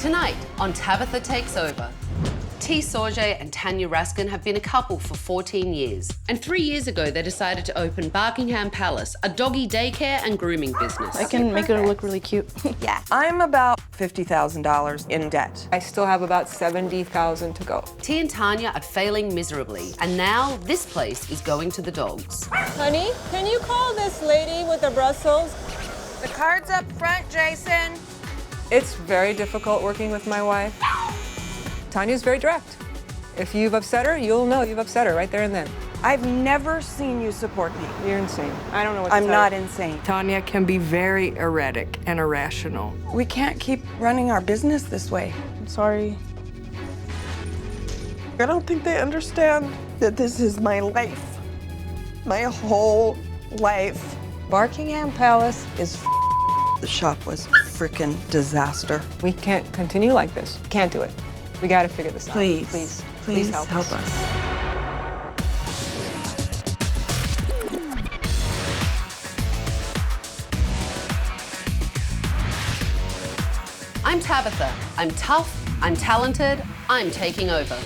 Tonight on Tabitha Takes Over. T. Sorge and Tanya Raskin have been a couple for 14 years. And 3 years ago, they decided to open Barkingham Palace, a doggy daycare and grooming business. I can make it look really cute. Yeah. I'm about $50,000 in debt. I still have about $70,000 to go. T and Tanya are failing miserably. And now this place is going to the dogs. Honey, can you call this lady with the Brussels? The card's up front, Jason. It's very difficult working with my wife. Tanya's very direct. If you've upset her, you'll know you've upset her right there and then. I've never seen you support me. You're insane. I don't know what to I'm tell not you. insane. Tanya can be very erratic and irrational. We can't keep running our business this way. I'm sorry. I don't think they understand that this is my life. My whole life. Barkingham Palace is The shop was a frickin' disaster. We can't continue like this. Can't do it. We gotta figure this out. Please, please help us. I'm Tabitha. I'm tough, I'm talented, I'm taking over.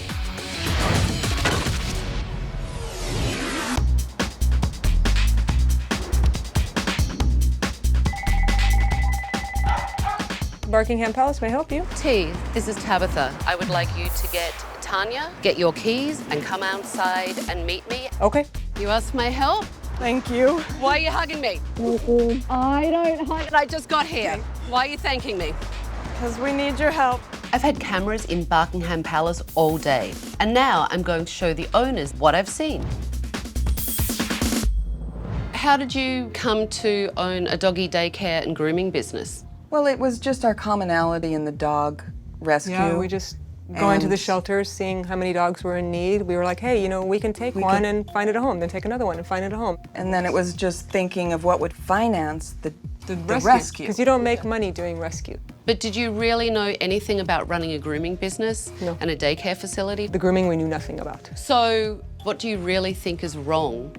Barkingham Palace, may I help you? T, this is Tabitha. I would like you to get Tanya, get your keys, and come outside and meet me. Okay. You asked my help? Thank you. Why are you hugging me? I don't hug. I just got here. Why are you thanking me? Because we need your help. I've had cameras in Barkingham Palace all day, and now I'm going to show the owners what I've seen. How did you come to own a doggy daycare and grooming business? Well, it was just our commonality in the dog rescue. Yeah, we just going to the shelters, seeing how many dogs were in need. We were like, hey, you know, we can take one and find it a home, then take another one and find it a home. And then it was just thinking of what would finance the rescue. Because you don't make money doing rescue. But did you really know anything about running a grooming business No. and a daycare facility? The grooming we knew nothing about. So what do you really think is wrong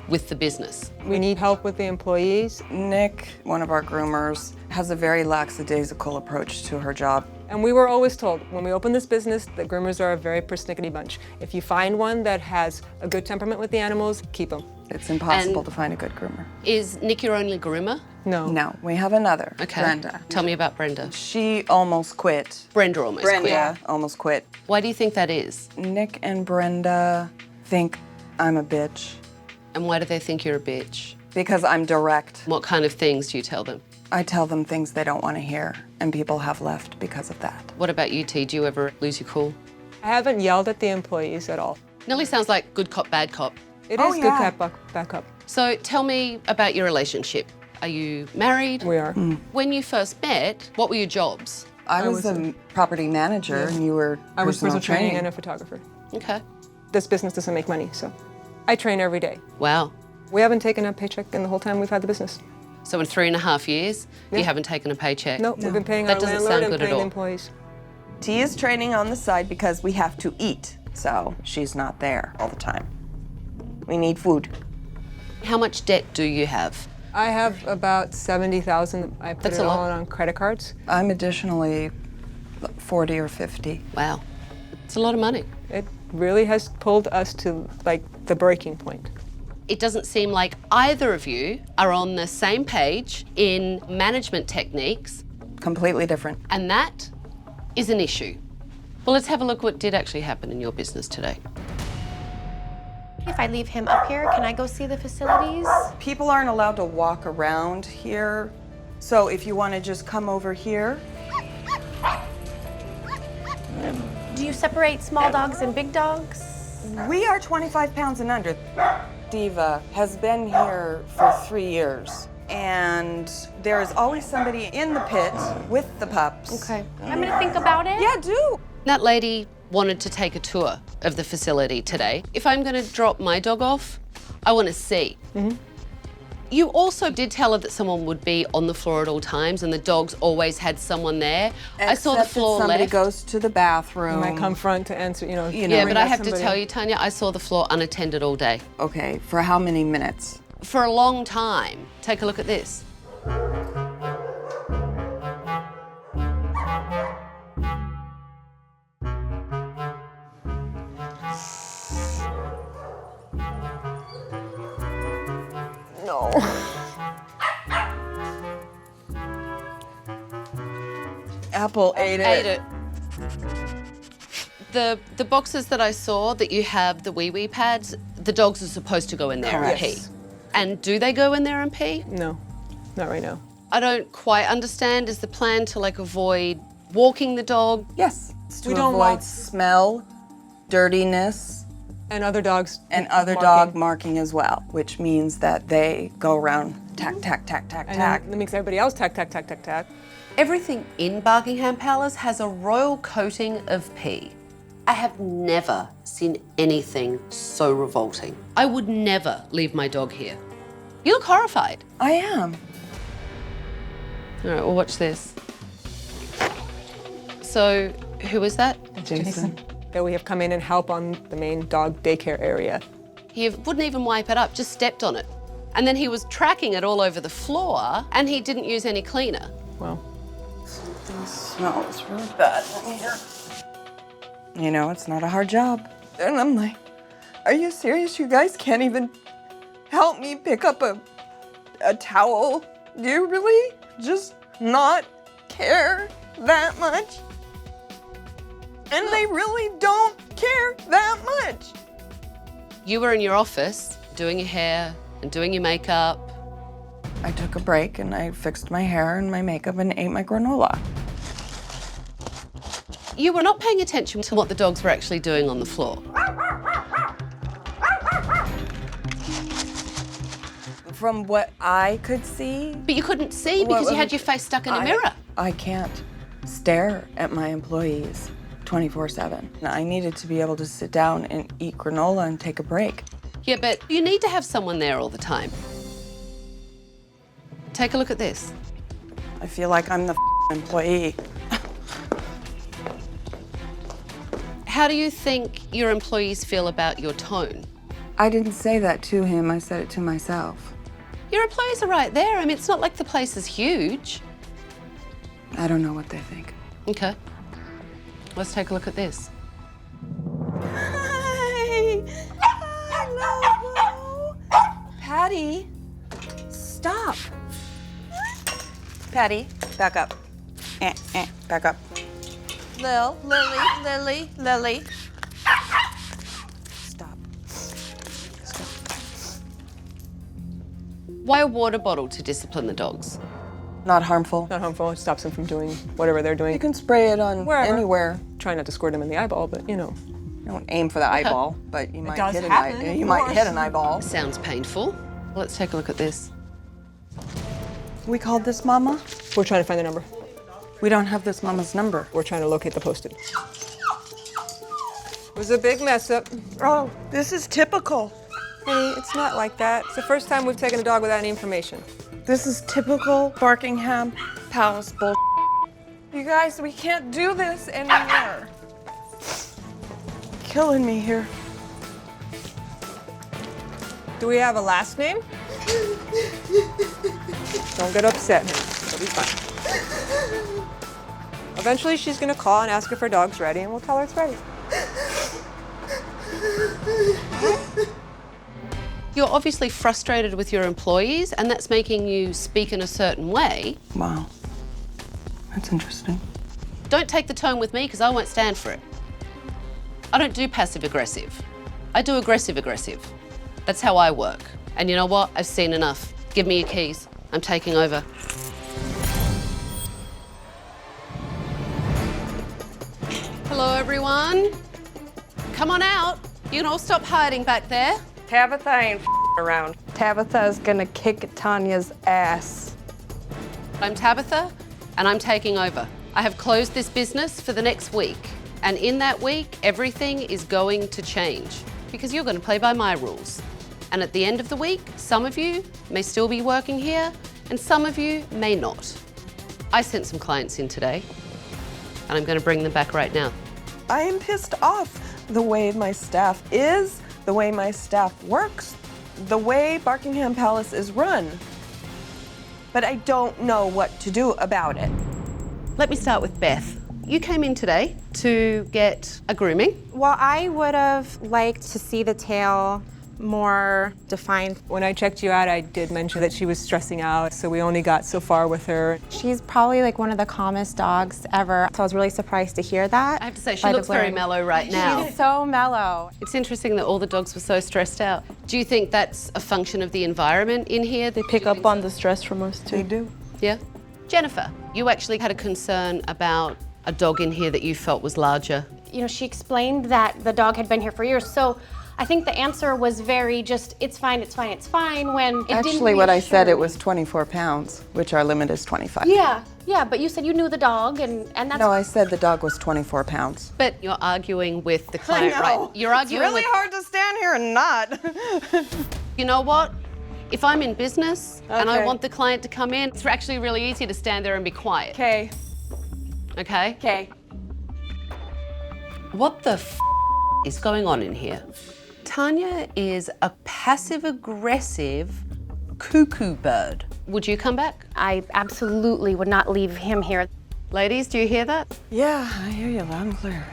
with the business? We need help with the employees. Nick, one of our groomers, has a very lackadaisical approach to her job. And we were always told, when we open this business, that groomers are a very persnickety bunch. If you find one that has a good temperament with the animals, keep them. It's impossible And- to find a good groomer. Is Nick your only groomer? No. No, we have another, Okay. Brenda. Tell me about Brenda. She almost quit. Brenda almost Brenda quit. almost quit. Why do you think that is? Nick and Brenda think I'm a bitch And why do they think you're a bitch? because I'm direct. What kind of things do you tell them? I tell them things they don't want to hear, and people have left because of that. What about you, T? Do you ever lose your cool? I haven't yelled at the employees at all. Nearly sounds like good cop, bad cop. It Oh, is yeah. good backup. So tell me about your relationship. Are you married? We are. When you first met, what were your jobs? I was a property manager, and you were I was personal personal training and a photographer. Okay. This business doesn't make money, so I train every day. Wow. We haven't taken a paycheck in the whole time we've had the business. So in 3.5 years, you Yeah. haven't taken a paycheck? No, we've been paying That our doesn't landlord sound and good at paying all. the employees. T is training on the side because we have to eat, so she's not there all the time. We need food. How much debt do you have? I have about $70,000. I put That's it a lot. all on credit cards. I'm additionally 40 or 50. Wow. It's a lot of money. It really has pulled us to like the breaking point. It doesn't seem like either of you are on the same page in management techniques, Completely different. and that is an issue. Well, let's have a look what did actually happen in your business today. If I leave him up here, can I go see the facilities? People aren't allowed to walk around here, so if you want to just come over here. Do you separate small dogs and big dogs? We are 25 pounds and under. Diva has been here for 3 years, and there is always somebody in the pit with the pups. Okay. I'm gonna think about it. Yeah, do. That lady wanted to take a tour of the facility today. If I'm going to drop my dog off, I want to see. You also did tell her that someone would be on the floor at all times, and the dogs always had someone there. I saw the Except that floor somebody left. goes to the bathroom. You might come front to answer, you know. Yeah, bring but I back have to somebody. tell you, Tanya, I saw the floor unattended all day. Okay, for how many minutes? For a long time. Take a look at this. No. Apple ate it. Ate it. The boxes that I saw that you have, the wee pads, the dogs are supposed to go in there and pee. And do they go in there and pee? No, not right now. I don't quite understand. Is the plan to like avoid walking the dog? Yes. It's to We don't avoid walk- smell, dirtiness, And other dogs. and other dog marking as well, which means that they go around tack, tack, tack, tack, And tack. that makes everybody else tack, tack, tack, tack, tack. Everything in Buckingham Palace has a royal coating of pee. I have never seen anything so revolting. I would never leave my dog here. You look horrified. I am. All right, well, watch this. So, who is that? Jason. That we have come in and help on the main dog daycare area. He wouldn't even wipe it up, just stepped on it. And then he was tracking it all over the floor, and he didn't use any cleaner. Well, It smells really bad in here. You know, it's not a hard job. And I'm like, are you serious? You guys can't even help me pick up a towel? Do you really just not care that much? And they really don't care that much. You were in your office doing your hair and doing your makeup. I took a break and I fixed my hair and my makeup and ate my granola. You were not paying attention to what the dogs were actually doing on the floor. From what I could see, But you couldn't see because you had your face stuck in a mirror. I can't stare at my employees 24/7. I needed to be able to sit down and eat granola and take a break. Yeah, but you need to have someone there all the time. Take a look at this. I feel like I'm the employee. How do you think your employees feel about your tone? I didn't say that to him, I said it to myself. Your employees are right there. I mean, it's not like the place is huge. I don't know what they think. Okay. Let's take a look at this. Hi. Hello. Patty, stop. Patty, back up. Back up. Lily. Stop. Why a water bottle to discipline the dogs? Not harmful. not harmful. It stops them from doing whatever they're doing. You can spray it on Wherever. anywhere. Try not to squirt them in the eyeball, but you know. Don't aim for the eyeball, but you might does hit happen, an of you might course. hit an eyeball. Sounds painful. Let's take a look at this. We called this mama? We're trying to find the number. We don't have this mama's number. We're trying to locate the posted. It was a big mess up. Oh, this is typical. Honey, it's not like that. It's the first time we've taken a dog without any information. This is typical Buckingham Palace bull. You guys, we can't do this anymore. Killing me here. Do we have a last name? Don't get upset, honey. It'll be fine. Eventually, she's gonna call and ask if her dog's ready, and we'll tell her it's ready. You're obviously frustrated with your employees, and that's making you speak in a certain way. Wow. That's interesting. Don't take the tone with me because I won't stand for it. I don't do passive aggressive. I do aggressive aggressive. That's how I work. And you know what? I've seen enough. Give me your keys. I'm taking over. Hello, everyone. Come on out. You can all stop hiding back there. Tabitha ain't around. Tabitha is gonna kick Tanya's ass. I'm Tabitha, and I'm taking over. I have closed this business for the next week. And in that week, everything is going to change because you're going to play by my rules. And at the end of the week, some of you may still be working here and some of you may not. I sent some clients in today and I'm going to bring them back right now. I am pissed off the way my staff is, the way my staff works, the way Buckingham Palace is run. But I don't know what to do about it. Let me start with Beth. You came in today to get a grooming. Well, I would have liked to see the tail more defined. When I checked you out, I did mention that she was stressing out, so we only got so far with her. She's probably like one of the calmest dogs ever. So I was really surprised to hear that. I have to say, she by the looks very blurring. mellow right now. She's so mellow. It's interesting that all the dogs were so stressed out. Do you think that's a function of the environment in here? They pick up on the stress from us too. They do. Yeah. Jennifer, you actually had a concern about a dog in here that you felt was larger. You know, she explained that the dog had been here for years. So I think the answer was very just, it's fine, it's fine, it's fine, when it didn't Actually, what I said, reassure it me. was 24 pounds, which our limit is 25. Yeah, but you said you knew the dog, and that's... No, I said the dog was 24 pounds. But you're arguing with the client, I know. right? You're arguing it's really with... hard to stand here and not. You know what? If I'm in business and I Okay. want the client to come in, it's actually really easy to stand there and be quiet. Okay. Okay? Okay. What the is going on in here? Tanya is a passive-aggressive cuckoo bird. Would you come back? I absolutely would not leave him here. Ladies, do you hear that? Yeah, I hear you loud and clear.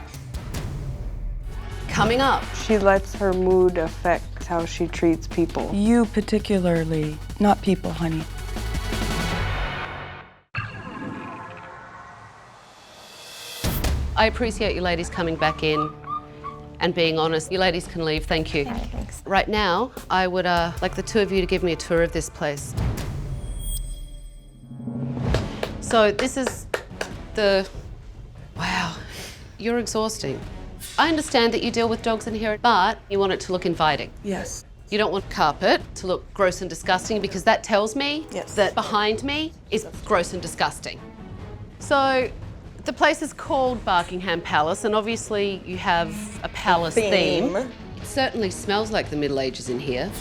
Coming up. She lets her mood affect how she treats people. You particularly, not people, honey. I appreciate you ladies coming back in and being honest. You ladies can leave, thank you. Thanks. Right now, I would like the two of you to give me a tour of this place. So this is wow, you're exhausting. I understand that you deal with dogs in here, but you want it to look inviting. Yes. You don't want carpet to look gross and disgusting because that tells me Yes. that behind me is gross and disgusting. So the place is called Barkingham Palace, and obviously you have a palace theme. It certainly smells like the Middle Ages in here.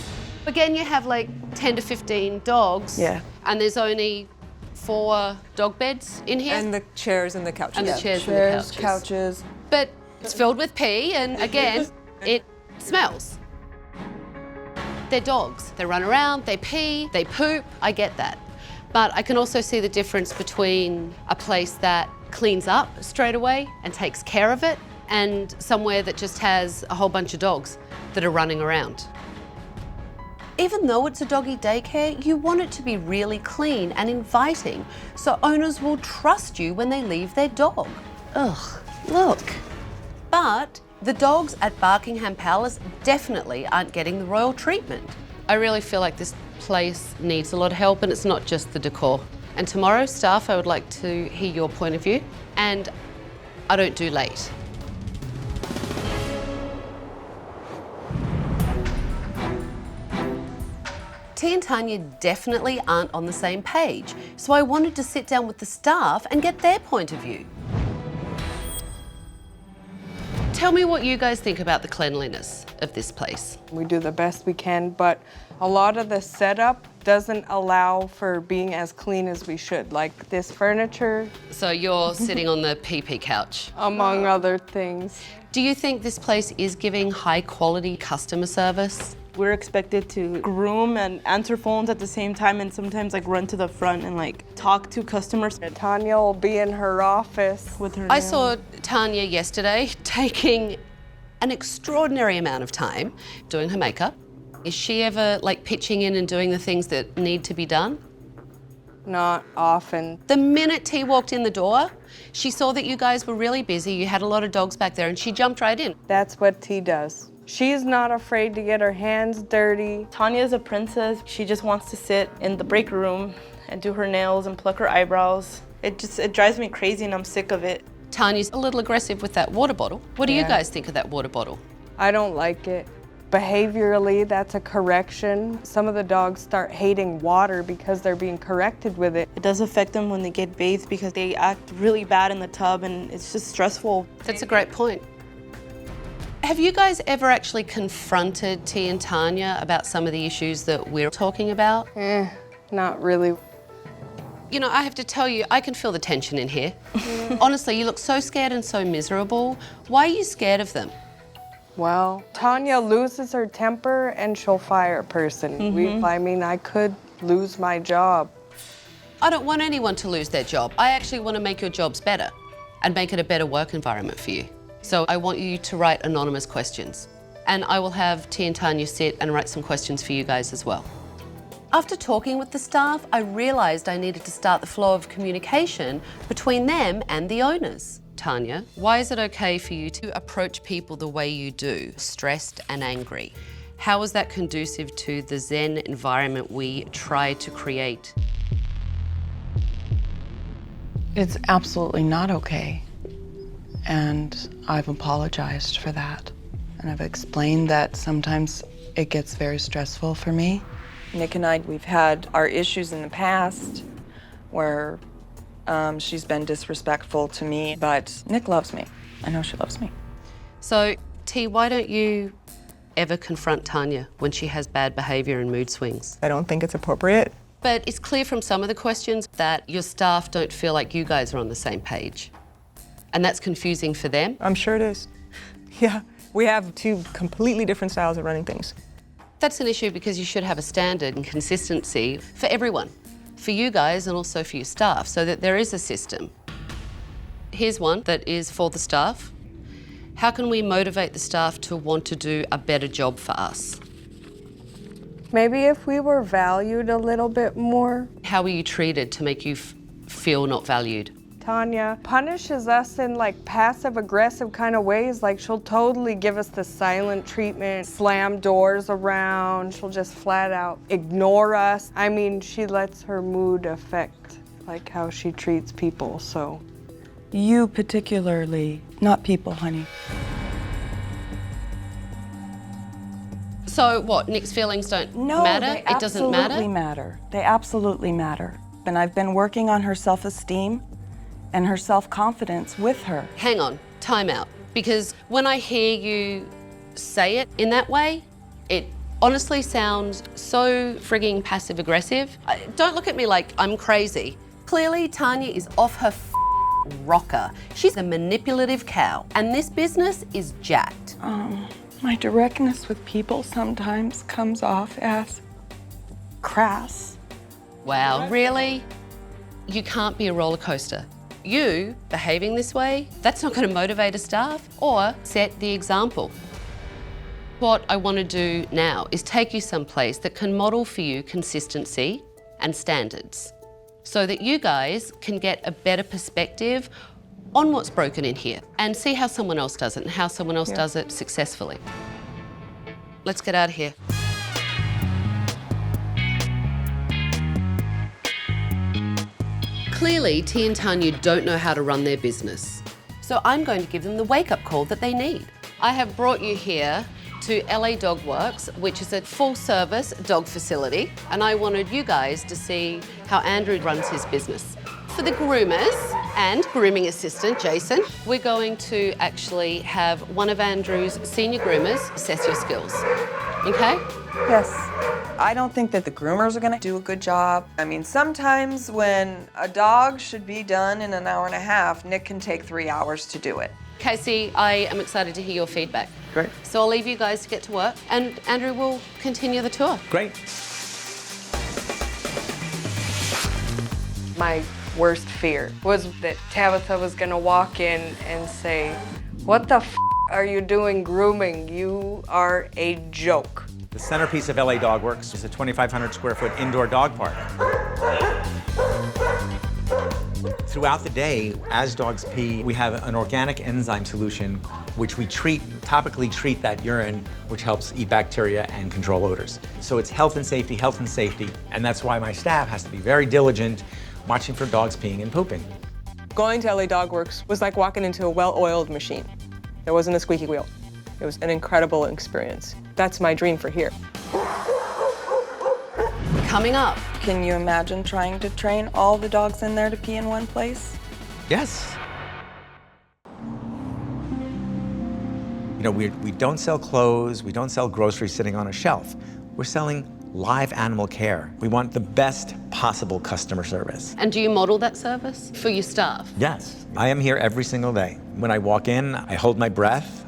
Again, you have like 10 to 15 dogs. Yeah. And there's only 4 dog beds in here. And the chairs and the couches. And the chairs and Chairs, the couches. couches. But it's filled with pee, and again, it smells. They're dogs. They run around, they pee, they poop. I get that. But I can also see the difference between a place that cleans up straight away and takes care of it, and somewhere that just has a whole bunch of dogs that are running around. Even though it's a doggy daycare, you want it to be really clean and inviting so owners will trust you when they leave their dog. Ugh, look. But the dogs at Barkingham Palace definitely aren't getting the royal treatment. I really feel like this place needs a lot of help, and it's not just the decor. And tomorrow, staff, I would like to hear your point of view, and I don't do late. T and Tanya definitely aren't on the same page, so I wanted to sit down with the staff and get their point of view. Tell me what you guys think about the cleanliness of this place. We do the best we can, but a lot of the setup doesn't allow for being as clean as we should. Like this furniture, So you're sitting on the PP couch. among other things. Do you think this place is giving high quality customer service? We're expected to groom and answer phones at the same time, and sometimes like run to the front and like talk to customers Tanya will be in her office. with her I nails. saw Tanya yesterday taking an extraordinary amount of time doing her makeup. Is she ever like pitching in and doing the things that need to be done? Not often. The minute T walked in the door, she saw that you guys were really busy, you had a lot of dogs back there, and she jumped right in. That's what T does. She's not afraid to get her hands dirty. Tanya is a princess. She just wants to sit in the break room and do her nails and pluck her eyebrows. It drives me crazy, and I'm sick of it. Tanya's a little aggressive with that water bottle. What do you Yeah. guys think of that water bottle? I don't like it. Behaviorally, that's a correction. Some of the dogs start hating water because they're being corrected with it. It does affect them when they get bathed because they act really bad in the tub, and it's just stressful. That's a great point. Have you guys ever actually confronted T and Tanya about some of the issues that we're talking about? Not really. You know, I have to tell you, I can feel the tension in here. Honestly, you look so scared and so miserable. Why are you scared of them? Well, Tanya loses her temper and she'll fire a person. I mean, I could lose my job. I don't want anyone to lose their job. I actually want to make your jobs better and make it a better work environment for you. So I want you to write anonymous questions. and I will have T and Tanya sit and write some questions for you guys as well. After talking with the staff, I realised I needed to start the flow of communication between them and the owners. Tanya, why is it okay for you to approach people the way you do, stressed and angry? How is that conducive to the Zen environment we try to create? It's absolutely not okay. And I've apologized for that. And I've explained that sometimes it gets very stressful for me. Nick and I, we've had our issues in the past where she's been disrespectful to me, but Nick loves me. I know she loves me. So, T, why don't you ever confront Tanya when she has bad behaviour and mood swings? I don't think it's appropriate. But it's clear from some of the questions that your staff don't feel like you guys are on the same page. And that's confusing for them. I'm sure it is. Yeah, we have two completely different styles of running things. That's an issue because you should have a standard and consistency for everyone, for you guys and also for your staff, so that there is a system. Here's one that is for the staff. How can we motivate the staff to want to do a better job for us? Maybe if we were valued a little bit more. How were you treated to make you feel not valued? Tanya punishes us in like passive-aggressive kind of ways. Like she'll totally give us the silent treatment, slam doors around. She'll just flat out ignore us. I mean, she lets her mood affect like how she treats people, so. You particularly, not people, honey. So what, Nick's feelings don't matter? It doesn't matter? They absolutely matter. They absolutely matter. And I've been working on her self-esteem and her self-confidence with her. Hang on, time out. Because when I hear you say it in that way, it honestly sounds so frigging passive-aggressive. Don't look at me like I'm crazy. Clearly, Tanya is off her rocker. She's a manipulative cow, and this business is jacked. My directness with people sometimes comes off as crass. Wow, really? You can't be a roller coaster. You behaving this way, that's not going to motivate a staff or set the example. What I want to do now is take you someplace that can model for you consistency and standards so that you guys can get a better perspective on what's broken in here and see how someone else does it and how someone else does it successfully. Let's get out of here. Clearly, T and Tanya don't know how to run their business. So I'm going to give them the wake-up call that they need. I have brought you here to LA Dog Works, which is a full-service dog facility, and I wanted you guys to see how Andrew runs his business. For the groomers and grooming assistant, Jason, we're going to actually have one of Andrew's senior groomers assess your skills. Okay? Yes. I don't think that the groomers are gonna do a good job. I mean, sometimes when a dog should be done in an hour and a half, Nick can take 3 hours to do it. Casey, I am excited to hear your feedback. Great. So I'll leave you guys to get to work, and Andrew will continue the tour. Great. My worst fear was that Tabitha was gonna walk in and say, "What the f are you doing grooming? You are a joke." The centerpiece of LA Dog Works is a 2,500 square foot indoor dog park. Throughout the day, as dogs pee, we have an organic enzyme solution which we topically treat that urine, which helps eat bacteria and control odors. So it's health and safety, and that's why my staff has to be very diligent watching for dogs peeing and pooping. Going to LA Dog Works was like walking into a well-oiled machine. There wasn't a squeaky wheel. It was an incredible experience. That's my dream for here. Coming up. Can you imagine trying to train all the dogs in there to pee in one place? Yes. You know, we don't sell clothes, we don't sell groceries sitting on a shelf. We're selling live animal care. We want the best possible customer service. And do you model that service for your staff? Yes. I am here every single day. When I walk in, I hold my breath.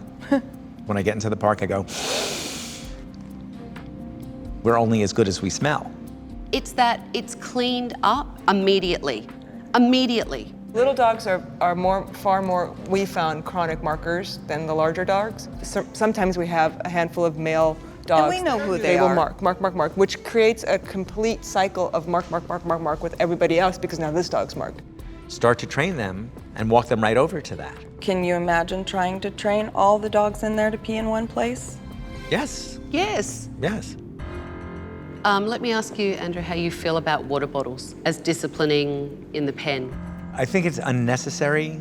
When I get into the park, I go, we're only as good as we smell. It's that it's cleaned up immediately. Immediately. Little dogs are far more, we found, chronic markers than the larger dogs. Sometimes we have a handful of male dogs. And we know who they will are. mark, which creates a complete cycle of mark with everybody else because now this dog's marked. Start to train them and walk them right over to that. Can you imagine trying to train all the dogs in there to pee in one place? Yes, Yes. yes. Let me ask you, Andrew, how you feel about water bottles as disciplining in the pen. I think it's unnecessary.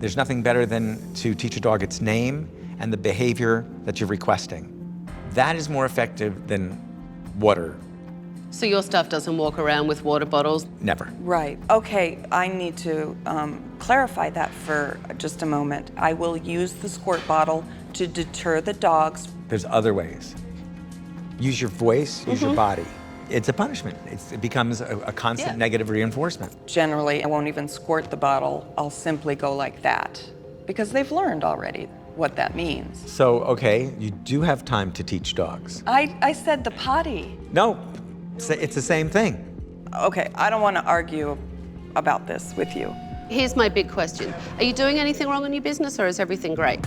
There's nothing better than to teach a dog its name and the behavior that you're requesting. That is more effective than water. So your staff doesn't walk around with water bottles? Never. Right. Okay, I need to clarify that for just a moment. I will use the squirt bottle to deter the dogs. There's other ways. Use your voice, use your body. It's a punishment. It becomes a constant negative reinforcement. Generally, I won't even squirt the bottle. I'll simply go like that because they've learned already what that means. So, okay, you do have time to teach dogs. I said the potty. No, it's the same thing. Okay, I don't want to argue about this with you. Here's my big question. Are you doing anything wrong in your business or is everything great?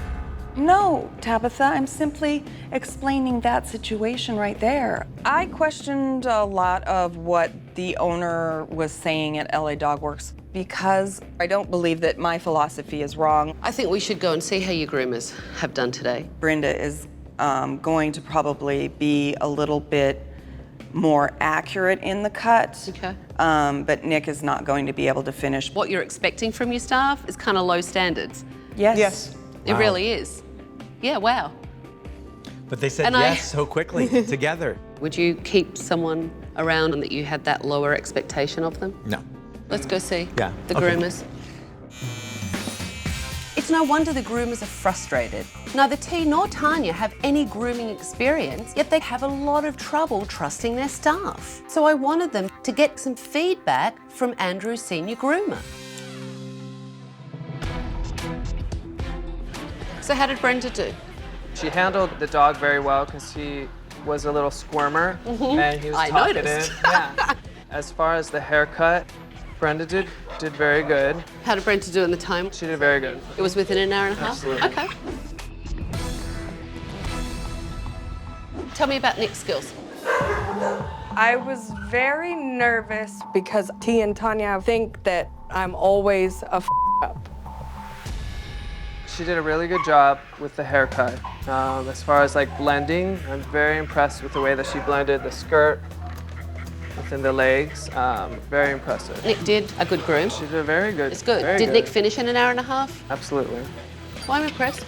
No, Tabitha, I'm simply explaining that situation right there. I questioned a lot of what the owner was saying at LA Dog Works because I don't believe that my philosophy is wrong. I think we should go and see how your groomers have done today. Brenda is going to probably be a little bit more accurate in the cut. Okay. But Nick is not going to be able to finish. What you're expecting from your staff is kind of low standards. Yes. Yes. It really is. Yeah, wow. But they said And yes so quickly, together. Would you keep someone around and that you had that lower expectation of them? No. Let's go see Yeah, the okay. groomers. It's no wonder the groomers are frustrated. Neither T nor Tanya have any grooming experience, yet they have a lot of trouble trusting their staff. So I wanted them to get some feedback from Andrew's senior groomer. So how did Brenda do? She handled the dog very well because he was a little squirmer and he was I talkative. noticed. Yeah. As far as the haircut, Brenda did very good. How did Brenda do in the time? She did very good. It was within an hour and a half? Absolutely. Okay. Tell me about Nick's skills. I was very nervous because T and Tanya think that I'm always a up. She did a really good job with the haircut. As far as like blending, I'm very impressed with the way that she blended the skirt within the legs. Very impressive. Nick did a good groom. She did very good. It's good. Very Did good. Nick finish in an hour and a half? Absolutely. Well, I'm impressed.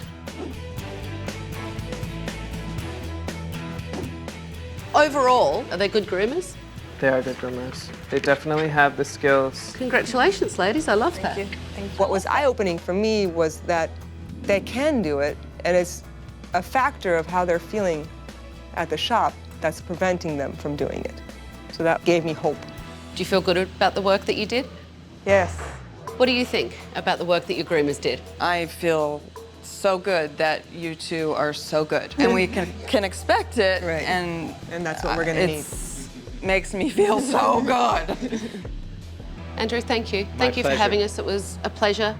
Overall, are they good groomers? They are good groomers. They definitely have the skills. Congratulations, ladies. I love that. What was eye-opening for me was that they can do it, and it's a factor of how they're feeling at the shop that's preventing them from doing it. So that gave me hope. Do you feel good about the work that you did? Yes. What do you think about the work that your groomers did? I feel so good that you two are so good. And we can expect it. Right. And that's what we're gonna need. Makes me feel so good. Andrew, thank you. Thank you for pleasure. having us. It was a pleasure.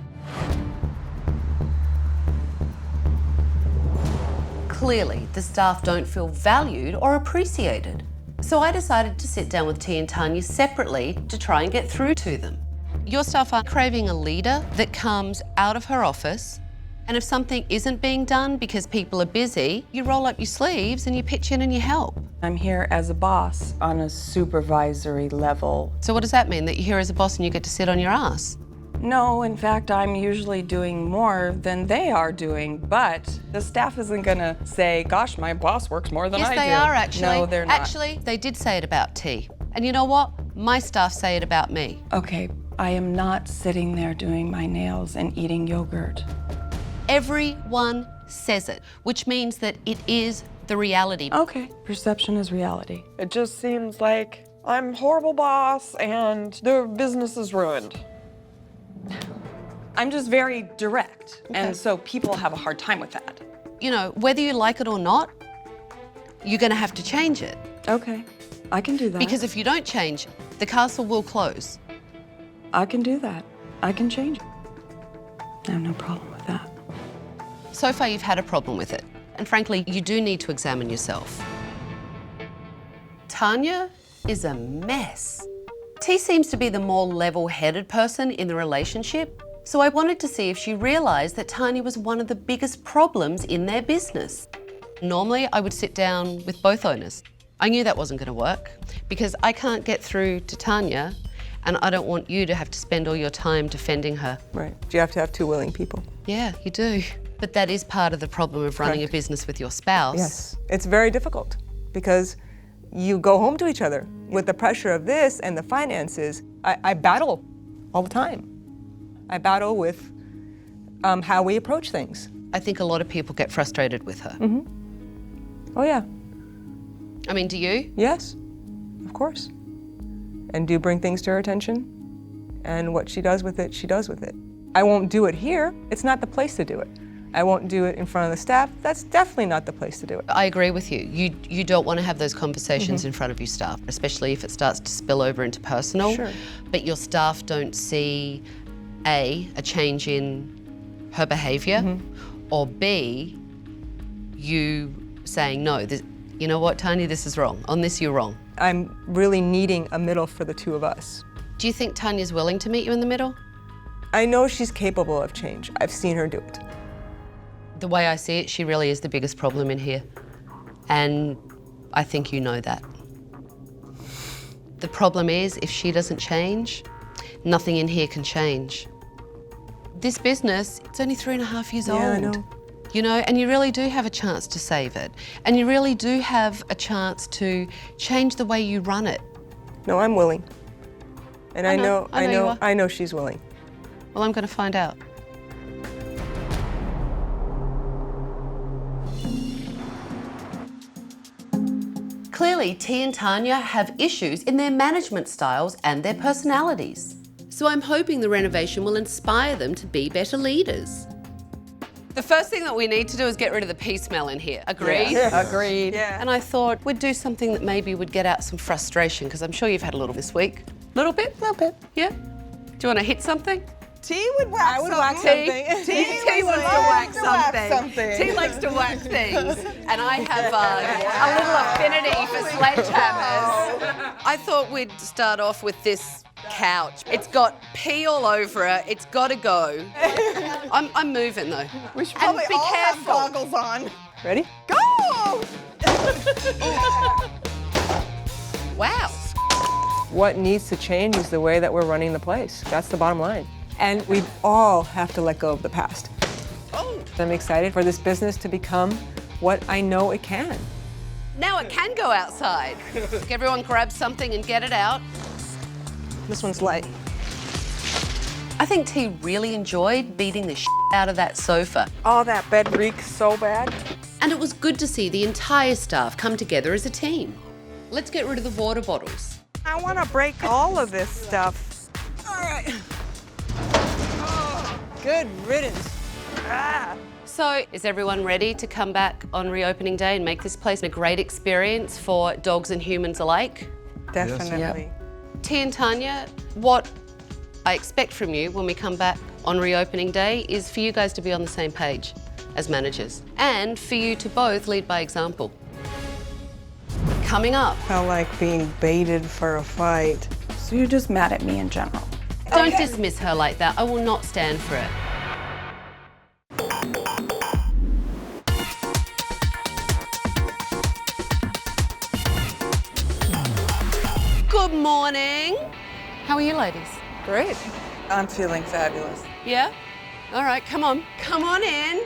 Clearly, the staff don't feel valued or appreciated. So I decided to sit down with T and Tanya separately to try and get through to them. Your staff are craving a leader that comes out of her office, and if something isn't being done because people are busy, you roll up your sleeves and you pitch in and you help. I'm here as a boss on a supervisory level. So what does that mean, that you're here as a boss and you get to sit on your ass? No, in fact, I'm usually doing more than they are doing, but the staff isn't gonna say, gosh, my boss works more than I do. Yes, they are actually. No, they're not. Actually, they did say it about T. And you know what? My staff say it about me. Okay, I am not sitting there doing my nails and eating yogurt. Everyone says it, which means that it is the reality. Okay, perception is reality. It just seems like I'm a horrible boss and the business is ruined. I'm just very direct, and so people have a hard time with that. You know, whether you like it or not, you're gonna have to change it. Okay, I can do that. Because if you don't change, the castle will close. I can do that. I can change it. I have no problem with that. So far, you've had a problem with it. And frankly, you do need to examine yourself. Tanya is a mess. T seems to be the more level-headed person in the relationship, so I wanted to see if she realised that Tanya was one of the biggest problems in their business. Normally, I would sit down with both owners. I knew that wasn't going to work because I can't get through to Tanya, and I don't want you to have to spend all your time defending her. Right. You have to have two willing people. Yeah, you do. But that is part of the problem of running a business with your spouse. Yes. It's very difficult because you go home to each other with the pressure of this and the finances. I battle all the time. I battle with how we approach things. I think a lot of people get frustrated with her. Oh, yeah. I mean, do you? Yes, of course. And do bring things to her attention. And what she does with it, she does with it. I won't do it here. It's not the place to do it. I won't do it in front of the staff. That's definitely not the place to do it. I agree with you. You don't want to have those conversations in front of your staff, especially if it starts to spill over into personal. Sure. But your staff don't see, A, a change in her behaviour, or B, you saying, no, this, you know what, Tanya, this is wrong. On this, you're wrong. I'm really needing a middle for the two of us. Do you think Tanya's willing to meet you in the middle? I know she's capable of change. I've seen her do it. The way I see it, she really is the biggest problem in here. And I think you know that. The problem is, if she doesn't change, nothing in here can change. This business, it's only 3.5 years old. Yeah, I know. You know, and you really do have a chance to save it. And you really do have a chance to change the way you run it. No, I'm willing. And I know you are. I know she's willing. Well, I'm going to find out. Clearly, T and Tanya have issues in their management styles and their personalities. So I'm hoping the renovation will inspire them to be better leaders. The first thing that we need to do is get rid of the pea smell in here. Agreed? Yeah. Agreed. Yeah. And I thought we'd do something that maybe would get out some frustration, because I'm sure you've had a little this week. Little bit? A little bit. Yeah? Do you want to hit something? T would wax I would something. wax something. T wants to wax something. T likes to wax things. And I have a little affinity for sledgehammers. I thought we'd start off with this couch. It's got pee all over it. It's got to go. I'm moving though. We should probably and be all careful. have goggles on. Ready? Go! Wow. What needs to change is the way that we're running the place. That's the bottom line. And we all have to let go of the past. Oh. I'm excited for this business to become what I know it can. Now it can go outside. Everyone grab something and get it out. This one's light. I think T really enjoyed beating the out of that sofa. Oh, that bed reeks so bad. And it was good to see the entire staff come together as a team. Let's get rid of the water bottles. I want to break all of this stuff. All right. Good riddance. So, is everyone ready to come back on reopening day and make this place a great experience for dogs and humans alike? Definitely. T and Tanya, what I expect from you when we come back on reopening day is for you guys to be on the same page as managers and for you to both lead by example. Coming up. Felt like being baited for a fight. So you're just mad at me in general? Don't dismiss her like that. I will not stand for it. Good morning. How are you ladies? Great. I'm feeling fabulous. Yeah? All right, come on. Come on in.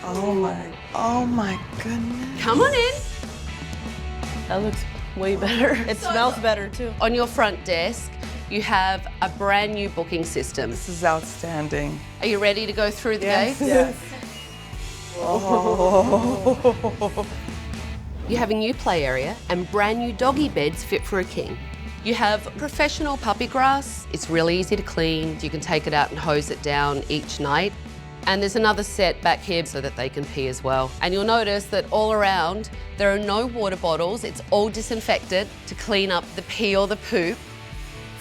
Oh my goodness. Come on in. That looks way better. It smells better too. On your front desk, you have a brand new booking system. This is outstanding. Are you ready to go through the gate? Yes. You have a new play area and brand new doggy beds fit for a king. You have professional puppy grass. It's really easy to clean. You can take it out and hose it down each night. And there's another set back here so that they can pee as well. And you'll notice that all around, there are no water bottles. It's all disinfected to clean up the pee or the poop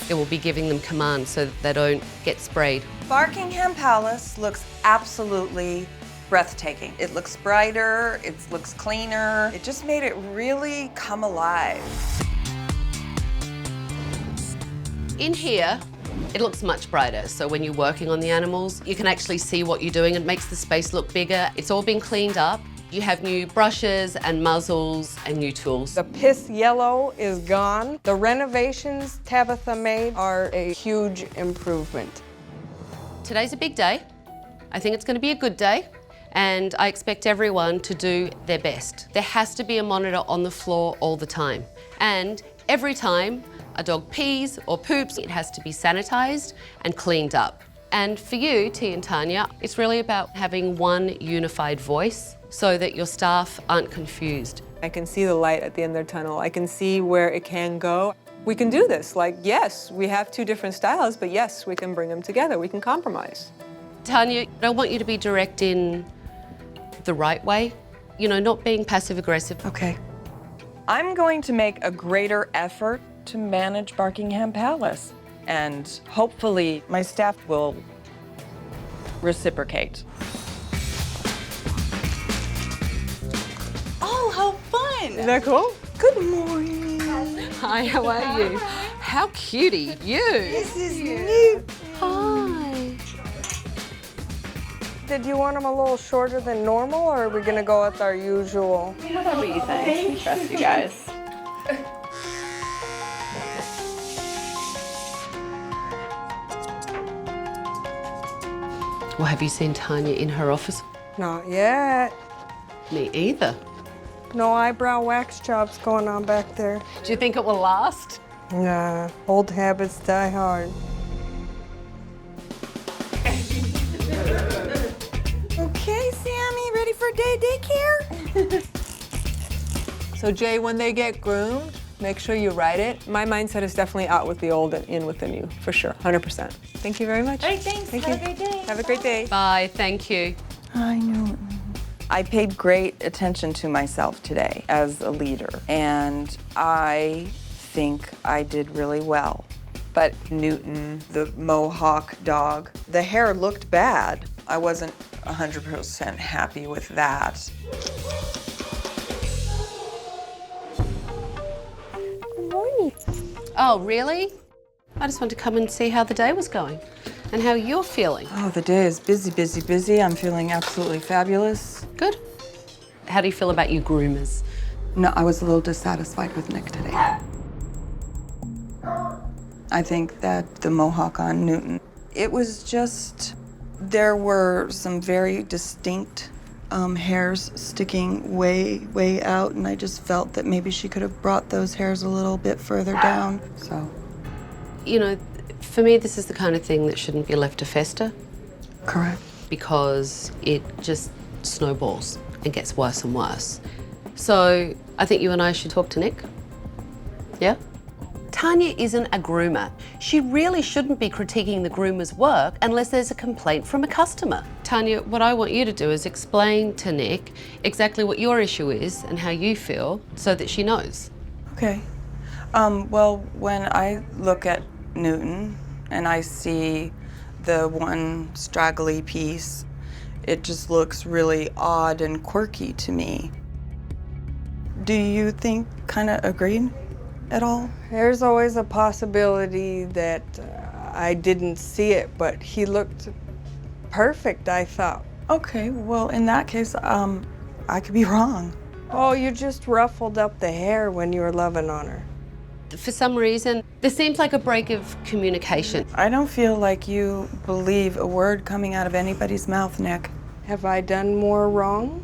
It will be giving them commands so that they don't get sprayed. Barkingham Palace looks absolutely breathtaking. It looks brighter, it looks cleaner. It just made it really come alive. In here, it looks much brighter. So when you're working on the animals, you can actually see what you're doing. It makes the space look bigger. It's all been cleaned up. You have new brushes and muzzles and new tools. The piss yellow is gone. The renovations Tabitha made are a huge improvement. Today's a big day. I think it's going to be a good day. And I expect everyone to do their best. There has to be a monitor on the floor all the time. And every time a dog pees or poops, it has to be sanitized and cleaned up. And for you, T and Tanya, it's really about having one unified voice so that your staff aren't confused. I can see the light at the end of the tunnel. I can see where it can go. We can do this. Like, yes, we have two different styles, but yes, we can bring them together. We can compromise. Tanya, I want you to be direct in the right way, you know, not being passive aggressive. Okay. I'm going to make a greater effort to manage Barkingham Palace, and hopefully my staff will reciprocate. Oh, how fun! Is that cool? Good morning. Hi, how are you? How cutie, you. This is new. Hi. Did you want them a little shorter than normal, or are we gonna go with our usual? Whatever you think. We trust you guys. Well, have you seen Tanya in her office? Not yet. Me either. No eyebrow wax jobs going on back there. Do you think it will last? Nah, old habits die hard. Okay, Sammy, ready for daycare? So Jay, when they get groomed, make sure you write it. My mindset is definitely out with the old and in with the new, for sure, 100%. Thank you very much. All right, thanks. Thank Have you. a great day. Have a great day. Bye, thank you. I know. I paid great attention to myself today as a leader, and I think I did really well. But Newton, the Mohawk dog, the hair looked bad. I wasn't 100% happy with that. Good morning. Oh, really? I just wanted to come and see how the day was going and how you're feeling. Oh, the day is busy, busy, busy. I'm feeling absolutely fabulous. Good. How do you feel about you groomers? No, I was a little dissatisfied with Nick today. I think that the Mohawk on Newton, it was just, there were some very distinct hairs sticking way out, and I just felt that maybe she could have brought those hairs a little bit further down, so. You know, for me, this is the kind of thing that shouldn't be left to fester. Correct. Because it just snowballs and gets worse and worse. So I think you and I should talk to Nick. Yeah? Tanya isn't a groomer. She really shouldn't be critiquing the groomer's work unless there's a complaint from a customer. Tanya, what I want you to do is explain to Nick exactly what your issue is and how you feel so that she knows. Okay. Well, when I look at Newton and I see the one straggly piece, it just looks really odd and quirky to me. Do you think kind of agreed at all? There's always a possibility that I didn't see it, but he looked perfect, I thought. Okay, well, in that case, I could be wrong. Oh, you just ruffled up the hair when you were loving on her. For some reason, there seems like a break of communication. I don't feel like you believe a word coming out of anybody's mouth, Nick. Have I done more wrong?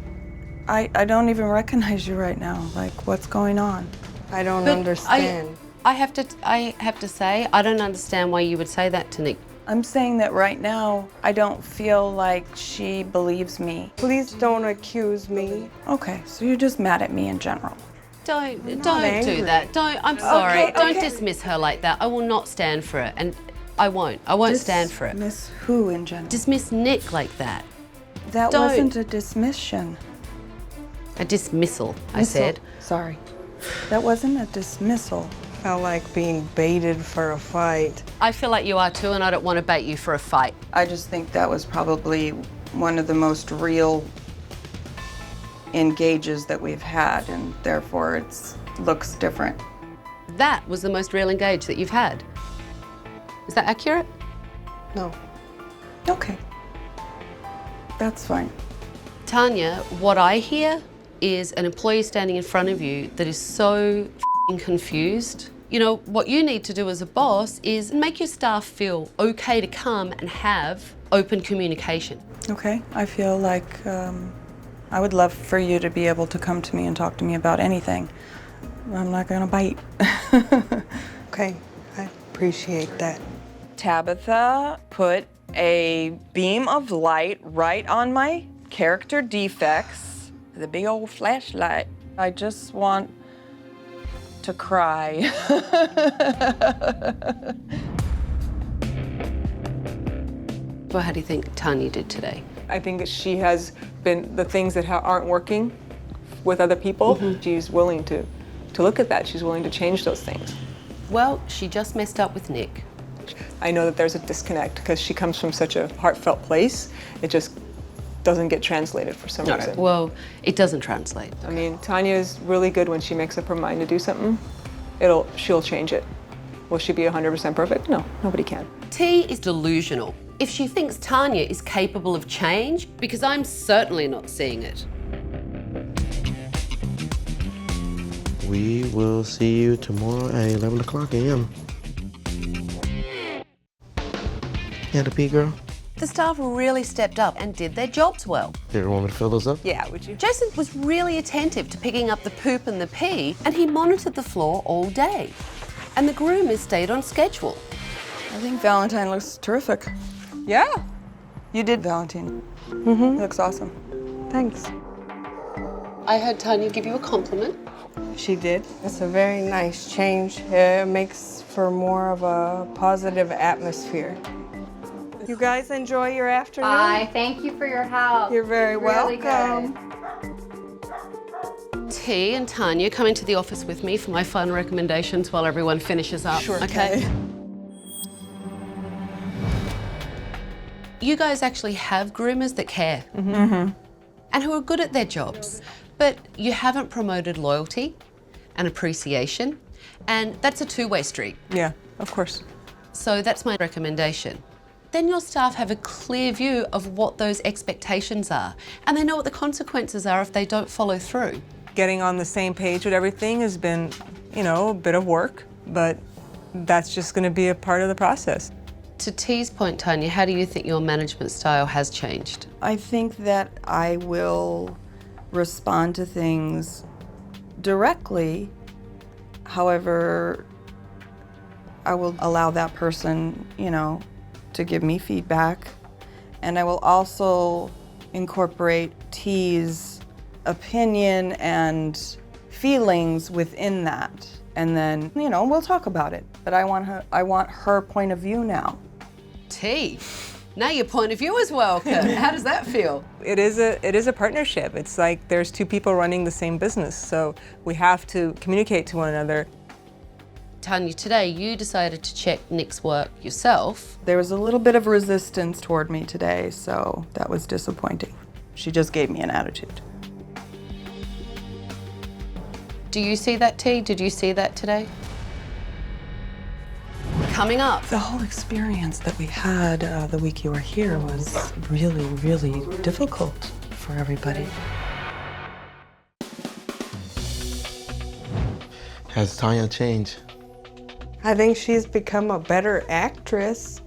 I don't even recognize you right now. Like, what's going on? I don't But understand. I have to say, I don't understand why you would say that to Nick. I'm saying that right now, I don't feel like she believes me. Please don't accuse me. Okay, so you're just mad at me in general. Don't angry. do that. I'm sorry. Okay, Don't okay. dismiss her like that. I will not stand for it, and I won't stand for it. Dismiss who in general? Dismiss Nick like that. That don't. wasn't a dismission. A dismissal, I said. Sorry. That wasn't a dismissal. Felt like being baited for a fight. I feel like you are too, and I don't want to bait you for a fight. I just think that was probably one of the most real engages that we've had, and therefore it looks different. That was the most real engage that you've had. Is that accurate? No. Okay. That's fine. Tanya, what I hear is an employee standing in front of you that is so confused. You know, what you need to do as a boss is make your staff feel okay to come and have open communication. Okay, I feel like I would love for you to be able to come to me and talk to me about anything. I'm not gonna bite. Okay, I appreciate that. Tabitha put a beam of light right on my character defects, the big old flashlight. I just want to cry. Well, how do you think Tanya did today? I think that she has been, the things that aren't working with other people, she's willing to look at that. She's willing to change those things. Well, she just messed up with Nick. I know that there's a disconnect because she comes from such a heartfelt place. It just doesn't get translated for some reason. Well, it doesn't translate. I mean, Tanya is really good when she makes up her mind to do something. She'll change it. Will she be 100% perfect? No, nobody can. T is delusional. If she thinks Tanya is capable of change, because I'm certainly not seeing it. We will see you tomorrow at 11 o'clock a.m. Yeah, the pee girl. The staff really stepped up and did their jobs well. Did you want me to fill those up? Yeah, would you? Jason was really attentive to picking up the poop and the pee, and he monitored the floor all day. And the groomers stayed on schedule. I think Valentine looks terrific. Yeah. You did Valentine. Mm-hmm. It looks awesome. Thanks. I heard Tanya give you a compliment. She did. It's a very nice change. It makes for more of a positive atmosphere. You guys enjoy your afternoon? Bye. Thank you for your help. You're very Really welcome. good. T and Tanya come into the office with me for my fun recommendations while everyone finishes up. Sure. Okay. You guys actually have groomers that care and who are good at their jobs, but you haven't promoted loyalty and appreciation, and that's a two-way street. Yeah, of course. So that's my recommendation. Then your staff have a clear view of what those expectations are, and they know what the consequences are if they don't follow through. Getting on the same page with everything has been, you know, a bit of work, but that's just going to be a part of the process. To T's point, Tanya, how do you think your management style has changed? I think that I will respond to things directly. However, I will allow that person, you know, to give me feedback. And I will also incorporate T's opinion and feelings within that. And then, you know, we'll talk about it. But I want her point of view now. T, now your point of view is welcome. How does that feel? It is a partnership. It's like there's two people running the same business, so we have to communicate to one another. Tanya, today you decided to check Nick's work yourself. There was a little bit of resistance toward me today, so that was disappointing. She just gave me an attitude. Do you see that, T? Did you see that today? Coming up. The whole experience that we had the week you were here was really, really difficult for everybody. Has Tanya changed? I think she's become a better actress.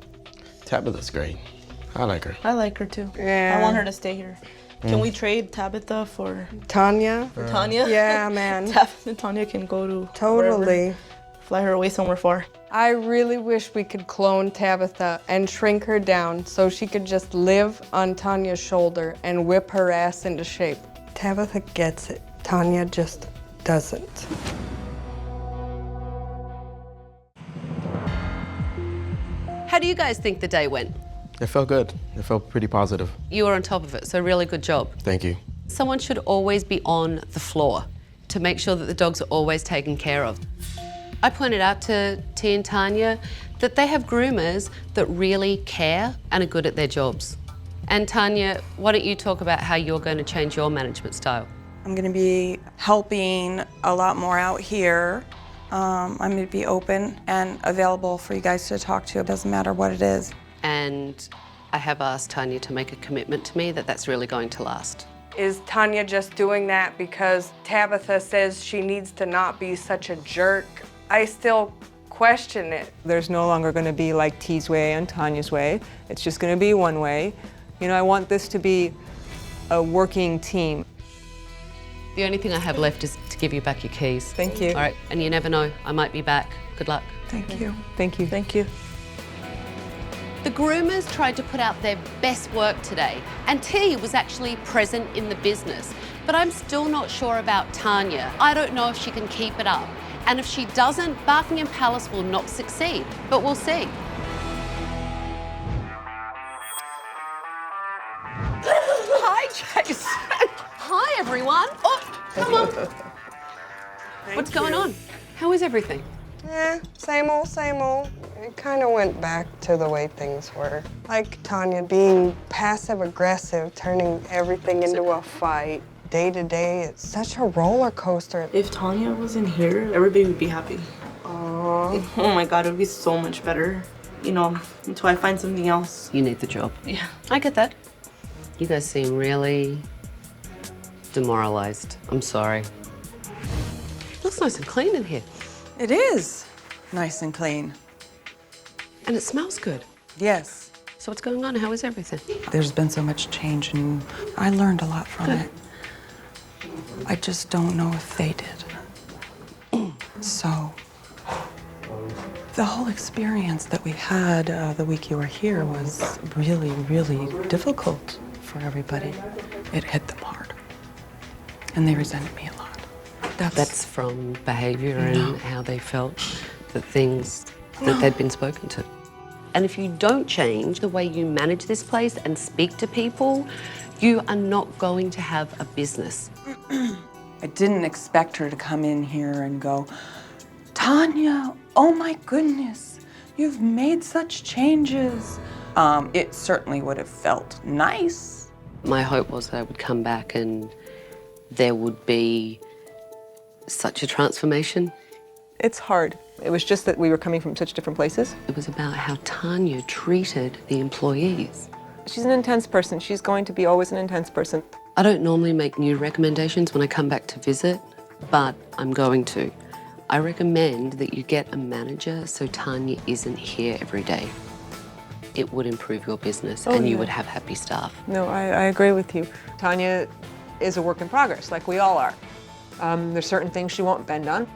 Tabitha's great. I like her. I like her too. Yeah. I want her to stay here. Can we trade Tabitha for Tanya? Tanya? Yeah, man. Tabitha and Tanya can go to Totally. wherever. Fly her away somewhere far. I really wish we could clone Tabitha and shrink her down so she could just live on Tanya's shoulder and whip her ass into shape. Tabitha gets it. Tanya just doesn't. How do you guys think the day went? It felt good. It felt pretty positive. You were on top of it, so really good job. Thank you. Someone should always be on the floor to make sure that the dogs are always taken care of. I pointed out to T and Tanya that they have groomers that really care and are good at their jobs. And Tanya, why don't you talk about how you're going to change your management style? I'm going to be helping a lot more out here. I'm going to be open and available for you guys to talk to. It doesn't matter what it is. And I have asked Tanya to make a commitment to me that that's really going to last. Is Tanya just doing that because Tabitha says she needs to not be such a jerk? I still question it. There's no longer going to be like T's way and Tanya's way. It's just going to be one way. You know, I want this to be a working team. The only thing I have left is to give you back your keys. Thank you. All right, and you never know, I might be back. Good luck. Thank you. Thank you. Thank you. The groomers tried to put out their best work today, and T was actually present in the business. But I'm still not sure about Tanya. I don't know if she can keep it up. And if she doesn't, Buckingham Palace will not succeed. But we'll see. Hi, Jason. Hi, everyone. Oh, come on. What's going on? How is everything? Same old, same old. It kind of went back to the way things were. Like Tanya being passive-aggressive, turning everything into a fight. Day to day, it's such a roller coaster. If Tanya wasn't here, everybody would be happy. Oh my God, it would be so much better. You know, until I find something else. You need the job. Yeah. I get that. You guys seem really demoralized. I'm sorry. Looks nice and clean in here. It is nice and clean. And it smells good. Yes. So what's going on? How is everything? There's been so much change, and I learned a lot from it. I just don't know if they did. So, the whole experience that we had the week you were here was really, really difficult for everybody. It hit them hard. And they resented me a lot. That's from behavior and how they felt, the things that they'd been spoken to. And if you don't change the way you manage this place and speak to people, you are not going to have a business. I didn't expect her to come in here and go, Tanya, oh my goodness, you've made such changes. It certainly would have felt nice. My hope was that I would come back and there would be such a transformation. It's hard. It was just that we were coming from such different places. It was about how Tanya treated the employees. She's an intense person. She's going to be always an intense person. I don't normally make new recommendations when I come back to visit, but I'm going to. I recommend that you get a manager so Tanya isn't here every day. It would improve your business and you would have happy staff. No, I agree with you. Tanya is a work in progress, like we all are. There's certain things she won't bend on.